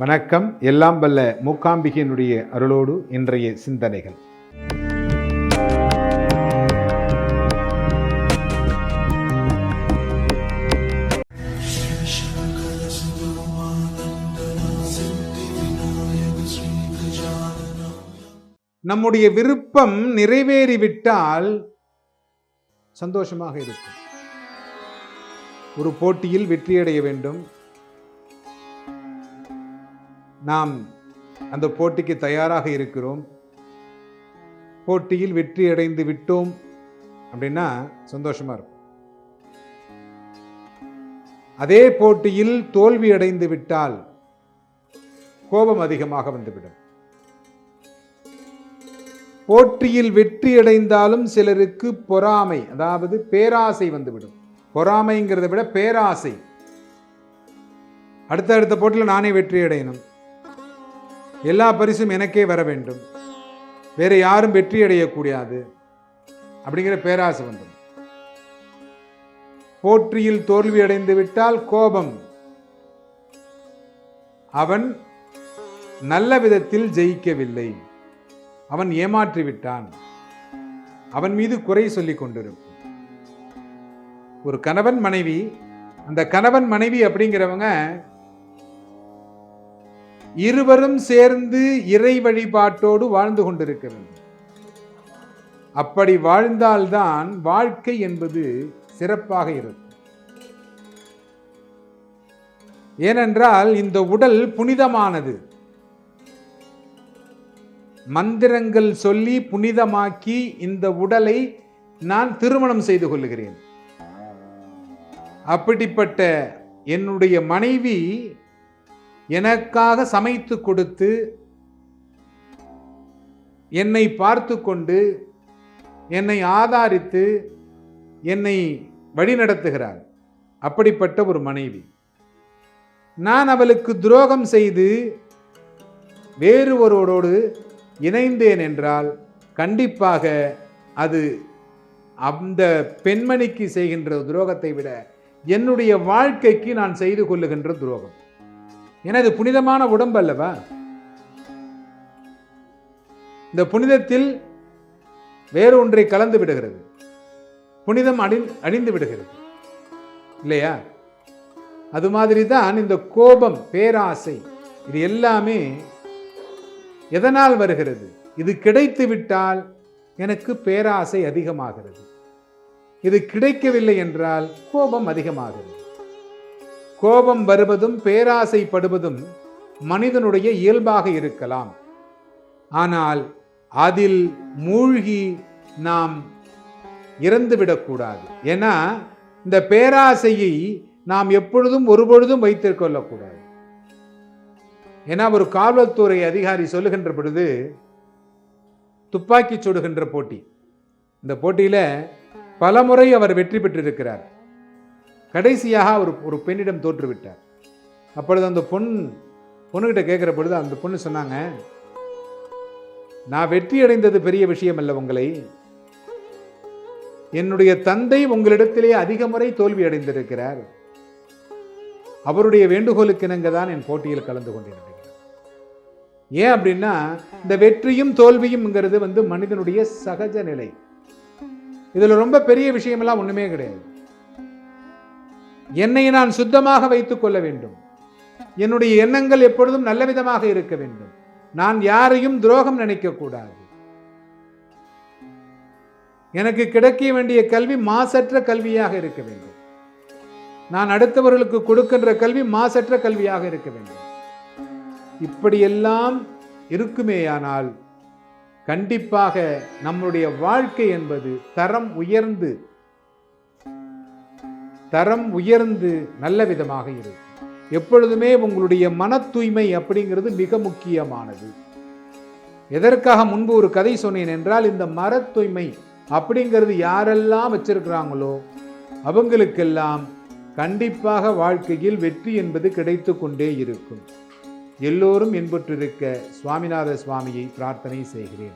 வணக்கம். எல்லாம் வல்ல மூகாம்பிகையினுடைய அருளோடு இன்றைய சிந்தனைகள். நம்முடைய விருப்பம் நிறைவேறிவிட்டால் சந்தோஷமாக இருக்கும். ஒரு போட்டியில் வெற்றியடைய வேண்டும், நாம் அந்த போட்டிக்கு தயாராக இருக்கிறோம், போட்டியில் வெற்றி அடைந்து விட்டோம் அப்படின்னா சந்தோஷமா இருக்கும். அதே போட்டியில் தோல்வி அடைந்து விட்டால் கோபம் அதிகமாக வந்துவிடும். போட்டியில் வெற்றி அடைந்தாலும் சிலருக்கு பொறாமை, அதாவது பேராசை வந்துவிடும். பொறாமைங்கிறத விட பேராசை. அடுத்த போட்டியில் நானே வெற்றி அடையணும், எல்லா பரிசும் எனக்கே வர வேண்டும், வேற யாரும் வெற்றி அடையக்கூடாது அப்படிங்கிற பேராசை வந்துடும். போட்டியில் தோல்வி அடைந்து விட்டால் கோபம். அவன் நல்ல விதத்தில் ஜெயிக்கவில்லை, அவன் ஏமாற்றி விட்டான், அவன் மீது குறை சொல்லிக் கொண்டிருக்கும். ஒரு கணவன் மனைவி, அந்த கணவன் மனைவி அப்படிங்கிறவங்க இருவரும் சேர்ந்து இறை வழிபாட்டோடு வாழ்ந்து கொண்டிருக்க வேண்டும். அப்படி வாழ்ந்தால்தான் வாழ்க்கை என்பது சிறப்பாக இருக்கும். ஏனென்றால் இந்த உடல் புனிதமானது. மந்திரங்கள் சொல்லி புனிதமாக்கி இந்த உடலை நான் திருமணம் செய்து கொள்ளுகிறேன். அப்படிப்பட்ட என்னுடைய மனைவி எனக்காக சமைத்து கொடுத்து என்னை பார்த்து கொண்டு என்னை ஆதரித்து என்னை வழிநடத்துகிறாள். அப்படிப்பட்ட ஒரு மனைவி. நான் அவளுக்கு துரோகம் செய்து வேறு ஒருவரோடு இணைந்தேன் என்றால் கண்டிப்பாக அது அந்த பெண்மணிக்கு செய்கின்ற துரோகத்தை விட என்னுடைய வாழ்க்கைக்கு நான் செய்து கொள்ளுகின்ற துரோகம். எனது புனிதமான உடம்பு அல்லவா? இந்த புனிதத்தில் வேறு ஒன்றை கலந்து விடுகிறது, புனிதம் அழிந்து விடுகிறது இல்லையா? அது மாதிரி தான் இந்த கோபம், பேராசை, இது எல்லாமே எதனால் வருகிறது? இது கிடைத்து விட்டால் எனக்கு பேராசை அதிகமாகிறது, இது கிடைக்கவில்லை என்றால் கோபம் அதிகமாகிறது. கோபம் வருவதும் பேராசைப்படுவதும் மனிதனுடைய இயல்பாக இருக்கலாம். ஆனால் அதில் மூழ்கி நாம் இறந்துவிடக்கூடாது. ஏன்னா இந்த பேராசையை நாம் எப்பொழுதும் ஒருபொழுதும் வைத்துக் கொள்ளக்கூடாது. ஏன்னா ஒரு காவல்துறை அதிகாரி சொல்லுகின்ற பொழுது, துப்பாக்கி சுடுகின்ற போட்டி, இந்த போட்டியில் பலமுறை அவர் வெற்றி பெற்றிருக்கிறார். கடைசியாக அவர் ஒரு பெண்ணிடம் தோற்றுவிட்டார். அப்பொழுது அந்த பொண்ணுகிட்ட கேட்கிற பொழுது அந்த பொண்ணு சொன்னாங்க, நான் வெற்றி அடைந்தது பெரிய விஷயம் அல்ல, உங்களை என்னுடைய தந்தை உங்களிடத்திலே அதிக முறை தோல்வி அடைந்திருக்கிறார், அவருடைய வேண்டுகோளுக்கு இணங்க தான் என் போட்டியில் கலந்து கொண்டிருக்கிறேன். ஏன் அப்படின்னா இந்த வெற்றியும் தோல்வியும்ங்கிறது மனிதனுடைய சகஜ நிலை. இதுல ரொம்ப பெரிய விஷயமெல்லாம் ஒண்ணுமே கிடையாது. என்னை நான் சுத்தமாக வைத்துக் கொள்ள வேண்டும், என்னுடைய எண்ணங்கள் எப்பொழுதும் நல்ல விதமாக இருக்க வேண்டும், நான் யாரையும் துரோகம் நினைக்க கூடாது, எனக்கு கிடைக்க வேண்டிய கல்வி மாசற்ற கல்வியாக இருக்க வேண்டும், நான் அடுத்தவர்களுக்கு கொடுக்கின்ற கல்வி மாசற்ற கல்வியாக இருக்க வேண்டும். இப்படியெல்லாம் இருக்குமேயானால் கண்டிப்பாக நம்முடைய வாழ்க்கை என்பது தரம் உயர்ந்து நல்ல விதமாக இருக்கும். எப்பொழுதுமே உங்களுடைய மன தூய்மை அப்படிங்கிறது மிக முக்கியமானது. எதற்காக முன்பு ஒரு கதை சொன்னேன் என்றால், இந்த மன தூய்மை அப்படிங்கிறது யாரெல்லாம் வச்சிருக்கிறாங்களோ அவங்களுக்கெல்லாம் கண்டிப்பாக வாழ்க்கையில் வெற்றி என்பது கிடைத்து கொண்டே இருக்கும். எல்லோரும் இன்புற்றிருக்க சுவாமிநாத சுவாமியை பிரார்த்தனை செய்கிறேன்.